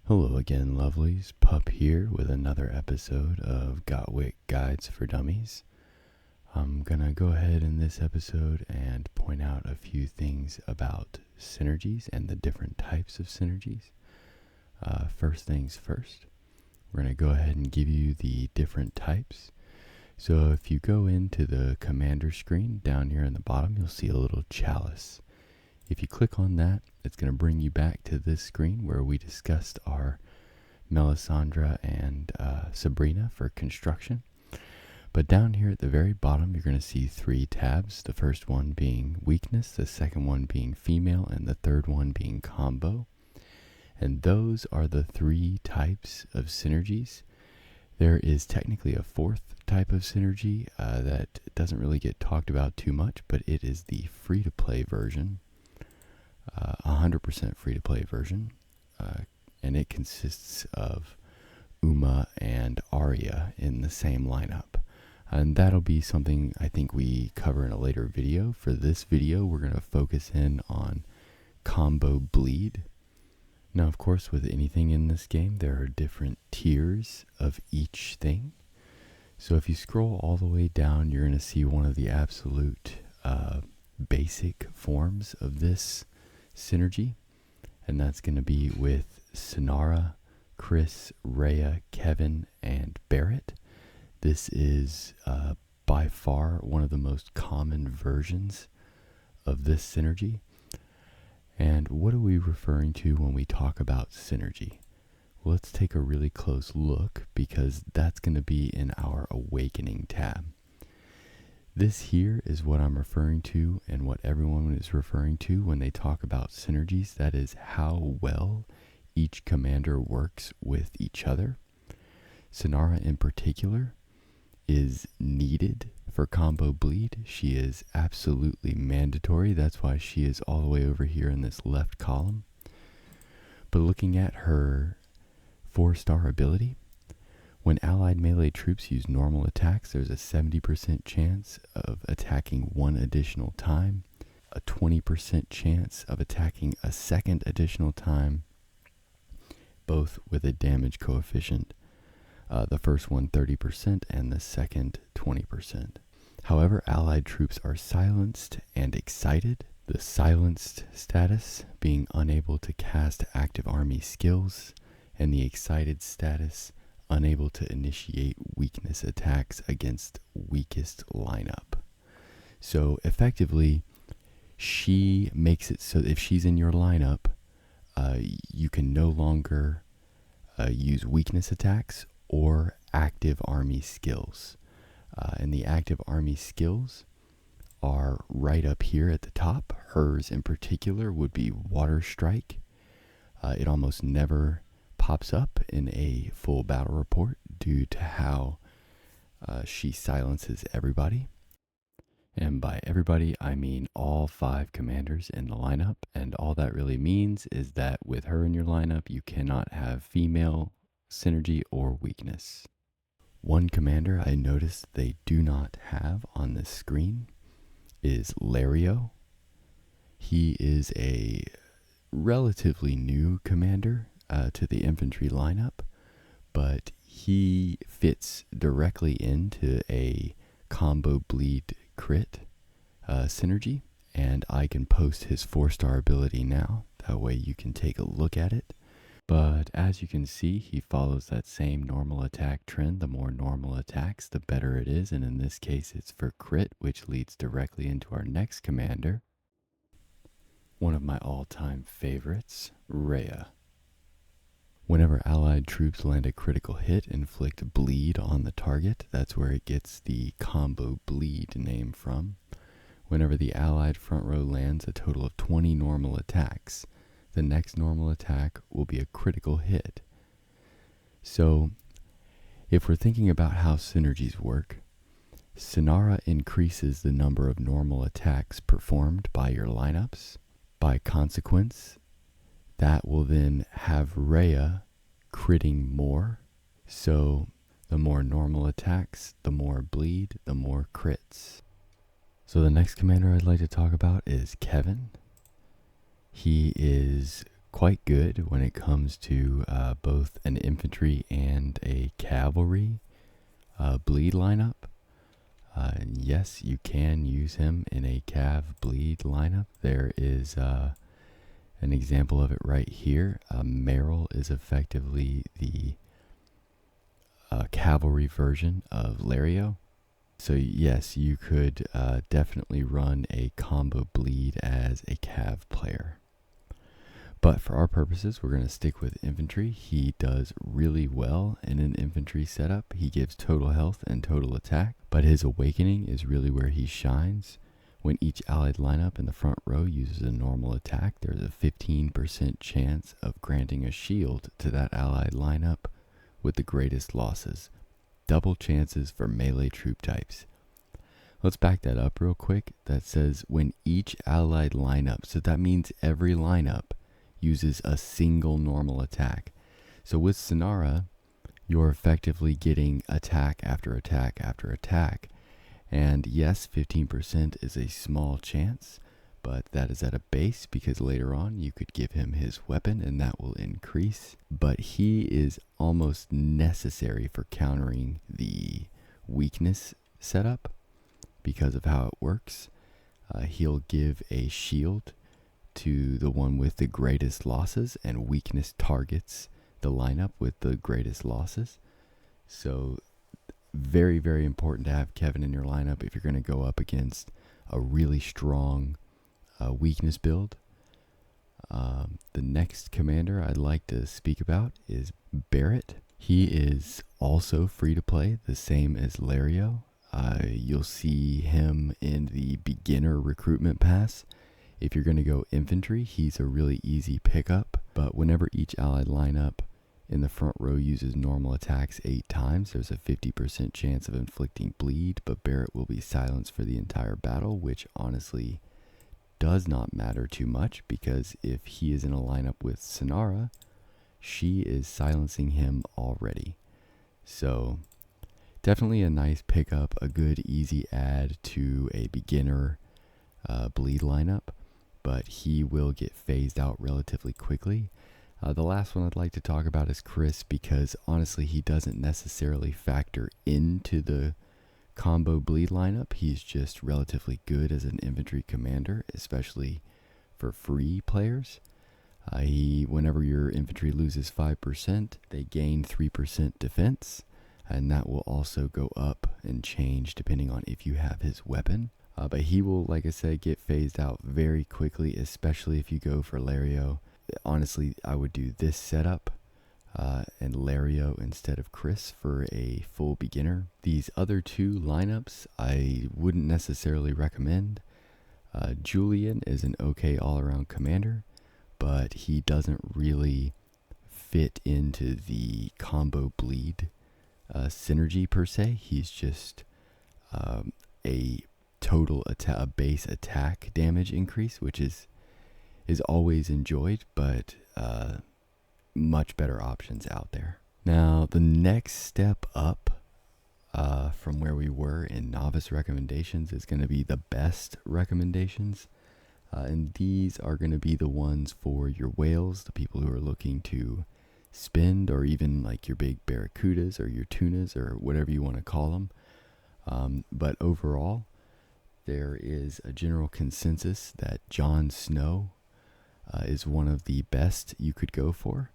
Hello again, lovelies. Pup here with another episode of GoTWiC Guides for Dummies. I'm gonna go ahead in this episode and point out a few things about synergies and the different types of synergies. First things first, we're gonna go ahead and give you the different types. So if you go into the commander screen down here in the bottom, you'll see a little chalice. If you click on that, it's going to bring you back to this screen where we discussed our Melisandre and Sabrina for construction. But down here at the very bottom, you're going to see three tabs. The first one being weakness, the second one being female, and the third one being combo. And those are the three types of synergies. There is technically a fourth type of synergy that doesn't really get talked about too much, but it is the free-to-play version. 100% free-to-play version, and it consists of Uma and Arya in the same lineup. And that'll be something I think we cover in a later video. For this video, we're going to focus in on combo bleed. Now, of course, with anything in this game, there are different tiers of each thing. So if you scroll all the way down, you're going to see one of the absolute basic forms of this synergy, and that's going to be with Synara, Chris, Rhea, Kevin, and Barrett. This is by far one of the most common versions of this synergy. And what are we referring to when we talk about synergy? Well, let's take a really close look because that's going to be in our Awakening tab. This here is what I'm referring to and what everyone is referring to when they talk about synergies. That is how well each commander works with each other. Synara in particular is needed for combo bleed. She is absolutely mandatory. That's why she is all the way over here in this left column. But looking at her 4-star ability, when allied melee troops use normal attacks, there's a 70% chance of attacking one additional time, a 20% chance of attacking a second additional time, both with a damage coefficient. The first one 30% and the second 20%. However, allied troops are silenced and excited. The silenced status being unable to cast active army skills, and the excited status unable to initiate weakness attacks against weakest lineup. So effectively, she makes it so that if she's in your lineup, you can no longer use weakness attacks or active army skills. And the active army skills are right up here at the top. Hers in particular would be Water Strike. It almost never pops up in a full battle report due to how she silences everybody. And by everybody, I mean all 5 commanders in the lineup. And all that really means is that with her in your lineup, you cannot have female synergy or weakness. One commander I noticed they do not have on this screen is Lario. He is a relatively new commander to the infantry lineup, but he fits directly into a combo bleed crit synergy, and I can post his 4-star ability now. That way you can take a look at it. But as you can see, he follows that same normal attack trend. The more normal attacks, the better it is, and in this case it's for crit, which leads directly into our next commander. One of my all-time favorites, Rhea. Whenever allied troops land a critical hit, inflict bleed on the target. That's where it gets the combo bleed name from. Whenever the allied front row lands a total of 20 normal attacks, the next normal attack will be a critical hit. So, if we're thinking about how synergies work, Synara increases the number of normal attacks performed by your lineups. By consequence, that will then have Rhea critting more. So the more normal attacks, the more bleed, the more crits. So the next commander I'd like to talk about is Kevin. He is quite good when it comes to both an infantry and a cavalry bleed lineup. And yes, you can use him in a cav bleed lineup. There is an example of it right here. Merrill is effectively the cavalry version of Lario. So yes, you could definitely run a combo bleed as a cav player. But for our purposes, we're going to stick with infantry. He does really well in an infantry setup. He gives total health and total attack, but his awakening is really where he shines. When each allied lineup in the front row uses a normal attack, there's a 15% chance of granting a shield to that allied lineup with the greatest losses. Double chances for melee troop types. Let's back that up real quick. That says when each allied lineup, so that means every lineup uses a single normal attack. So with Sonara, you're effectively getting attack after attack after attack. And yes, 15% is a small chance, but that is at a base because later on you could give him his weapon and that will increase. But he is almost necessary for countering the weakness setup because of how it works. He'll give a shield to the one with the greatest losses, and weakness targets the lineup with the greatest losses. So very, very important to have Kevin in your lineup if you're going to go up against a really strong weakness build. The next commander I'd like to speak about is Barrett. He is also free to play, the same as Lario. You'll see him in the beginner recruitment pass. If you're going to go infantry, he's a really easy pickup, but whenever each allied lineup in the front row uses normal attacks 8 times, there's a 50% chance of inflicting bleed, but Barrett will be silenced for the entire battle, which honestly does not matter too much, because if he is in a lineup with Sonara, she is silencing him already. So definitely a nice pickup, a good easy add to a beginner bleed lineup, but he will get phased out relatively quickly. The last one I'd like to talk about is Chris, because honestly he doesn't necessarily factor into the combo bleed lineup. He's just relatively good as an infantry commander, especially for free players. Whenever your infantry loses 5%, they gain 3% defense, and that will also go up and change depending on if you have his weapon. But he will, like I said, get phased out very quickly, especially if you go for Lario. Honestly, I would do this setup and Lario instead of Chris for a full beginner. These other two lineups I wouldn't necessarily recommend. Julian is an okay all-around commander, but he doesn't really fit into the combo bleed synergy per se. He's just a total base attack damage increase, which is always enjoyed, but much better options out there. Now, the next step up from where we were in novice recommendations is going to be the best recommendations. And these are going to be the ones for your whales, the people who are looking to spend, or even like your big barracudas or your tunas or whatever you want to call them. But overall, there is a general consensus that Jon Snow is one of the best you could go for.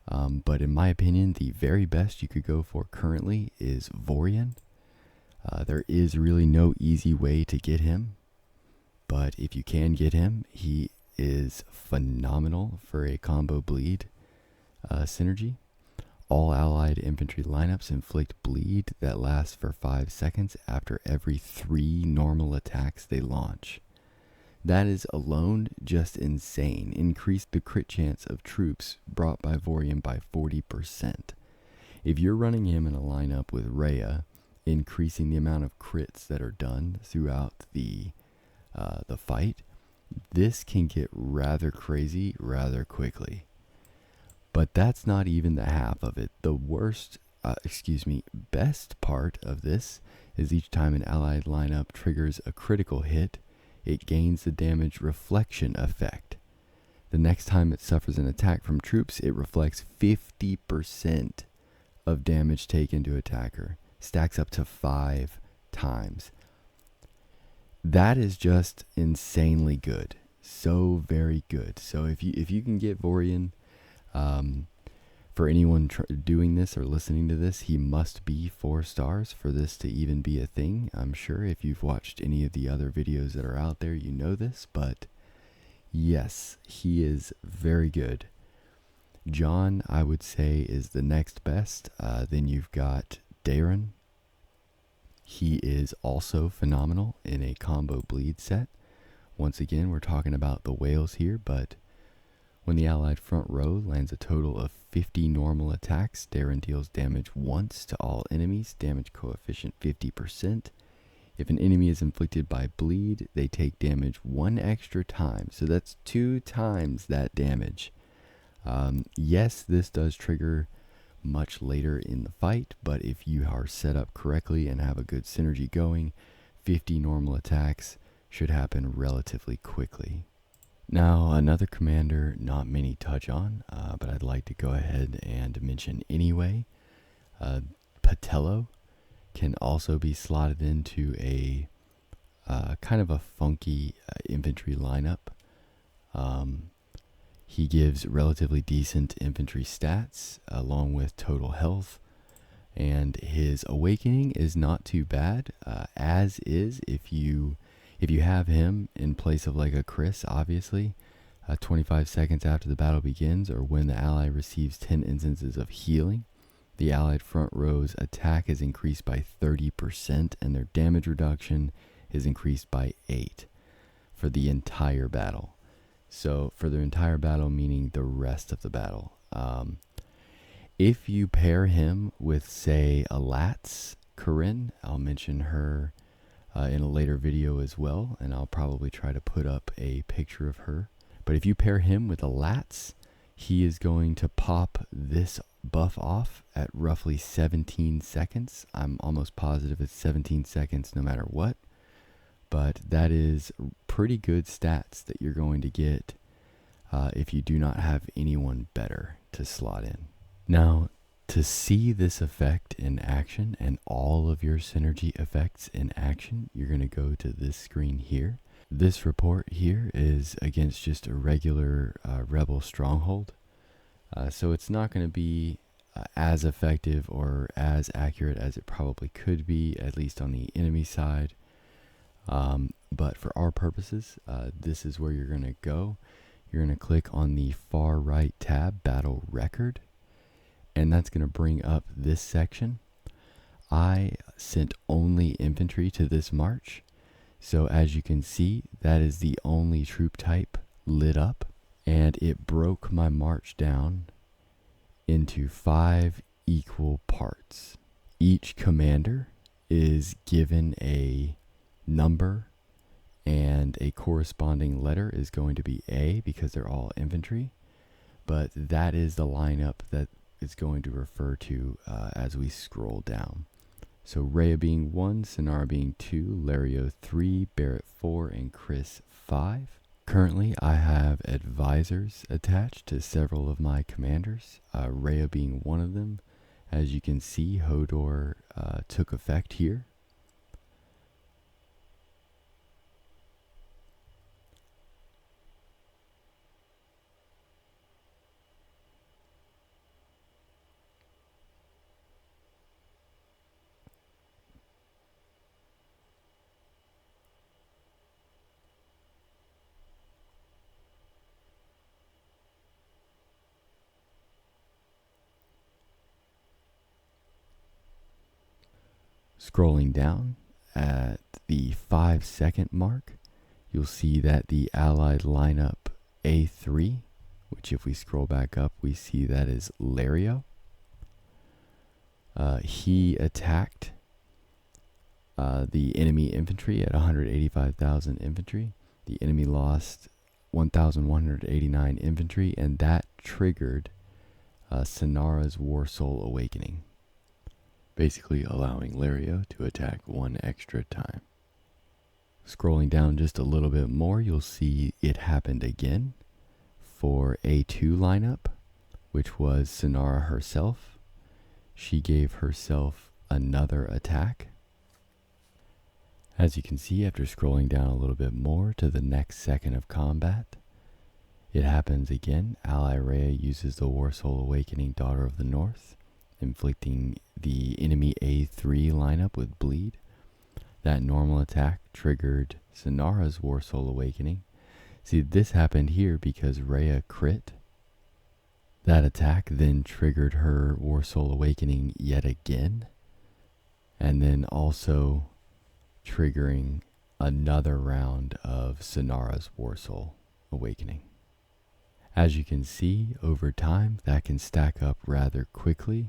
But in my opinion, the very best you could go for currently is Vorian. There is really no easy way to get him, but if you can get him, he is phenomenal for a combo bleed synergy. All allied infantry lineups inflict bleed that lasts for 5 seconds after every 3 normal attacks they launch. That is alone just insane. Increased the crit chance of troops brought by Vorian by 40%. If you're running him in a lineup with Rhea, increasing the amount of crits that are done throughout the fight, this can get rather crazy rather quickly. But that's not even the half of it. The best part of this is each time an allied lineup triggers a critical hit, it gains the damage reflection effect. The next time it suffers an attack from troops, it reflects 50% of damage taken to attacker. Stacks up to 5 times. That is just insanely good. So very good. So if you can get Vorian, for anyone doing this or listening to this, he must be 4 stars for this to even be a thing. I'm sure if you've watched any of the other videos that are out there, you know this, but yes, he is very good. John, I would say, is the next best. Then you've got Darren. He is also phenomenal in a combo bleed set. Once again, we're talking about the whales here, but when the allied front row lands a total of 50 normal attacks, Darren deals damage once to all enemies, damage coefficient 50%. If an enemy is inflicted by bleed, they take damage 1 extra time, so that's 2 times that damage. Yes, this does trigger much later in the fight, but if you are set up correctly and have a good synergy going, 50 normal attacks should happen relatively quickly. Now, another commander not many touch on, but I'd like to go ahead and mention anyway. Patello can also be slotted into a kind of a funky infantry lineup. He gives relatively decent infantry stats along with total health, and his awakening is not too bad, as is if you have him in place of like a Chris, obviously. 25 seconds after the battle begins, or when the ally receives 10 instances of healing, the allied front row's attack is increased by 30%, and their damage reduction is increased by 8 for the entire battle. So for the entire battle, meaning the rest of the battle. If you pair him with, say, a Lats Corinne, I'll mention her in a later video as well, and I'll probably try to put up a picture of her. But if you pair him with a Lats, he is going to pop this buff off at roughly 17 seconds. I'm almost positive it's 17 seconds no matter what. But that is pretty good stats that you're going to get if you do not have anyone better to slot in. Now, to see this effect in action and all of your synergy effects in action, you're going to go to this screen here. This report here is against just a regular rebel stronghold. So it's not going to be as effective or as accurate as it probably could be, at least on the enemy side. But for our purposes, this is where you're going to go. You're going to click on the far right tab, Battle Record, and that's going to bring up this section. I sent only infantry to this march, so as you can see, that is the only troop type lit up, and it broke my march down into 5 equal parts. Each commander is given a number, and a corresponding letter is going to be A because they're all infantry, but that is the lineup that it's going to refer to as we scroll down. So Rhea being 1, Sinara being 2, Lario 3, Barrett 4, and Chris 5. Currently, I have advisors attached to several of my commanders, Rhea being one of them. As you can see, Hodor took effect here. Scrolling down at the 5-second mark, you'll see that the allied lineup A3, which if we scroll back up, we see that is Lario. He attacked the enemy infantry at 185,000 infantry. The enemy lost 1,189 infantry, and that triggered Sinara's War Soul Awakening, basically allowing Lario to attack 1 extra time. Scrolling down just a little bit more, you'll see it happened again for A2 lineup, which was Sonara herself. She gave herself another attack. As you can see, after scrolling down a little bit more to the next second of combat, it happens again. Ally Rhea uses the War Soul Awakening Daughter of the North, inflicting the enemy A3 lineup with bleed. That normal attack triggered Sonara's War Soul Awakening. See, this happened here because Rhea crit. That attack then triggered her War Soul Awakening yet again, and then also triggering another round of Sonara's War Soul Awakening. As you can see, over time, that can stack up rather quickly,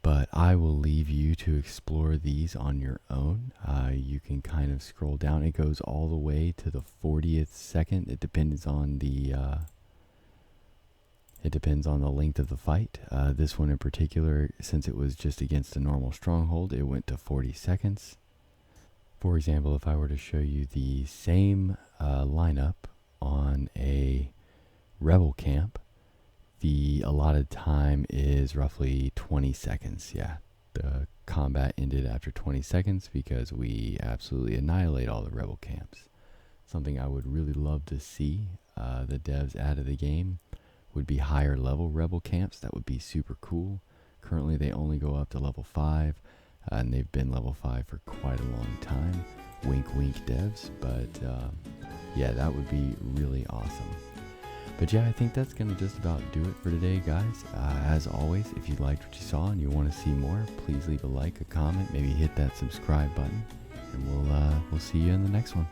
but I will leave you to explore these on your own. You can kind of scroll down. It goes all the way to the 40th second. It depends on the length of the fight. This one in particular, since it was just against a normal stronghold, it went to 40 seconds. For example, if I were to show you the same lineup on a rebel camp, the allotted time is roughly 20 seconds. Yeah, the combat ended after 20 seconds because we absolutely annihilate all the rebel camps. Something I would really love to see the devs add to the game would be higher level rebel camps. That would be super cool. Currently they only go up to level 5, and they've been level 5 for quite a long time. Wink wink devs, but yeah, that would be really awesome. But yeah, I think that's going to just about do it for today, guys. As always, if you liked what you saw and you want to see more, please leave a like, a comment, maybe hit that subscribe button, and we'll see you in the next one.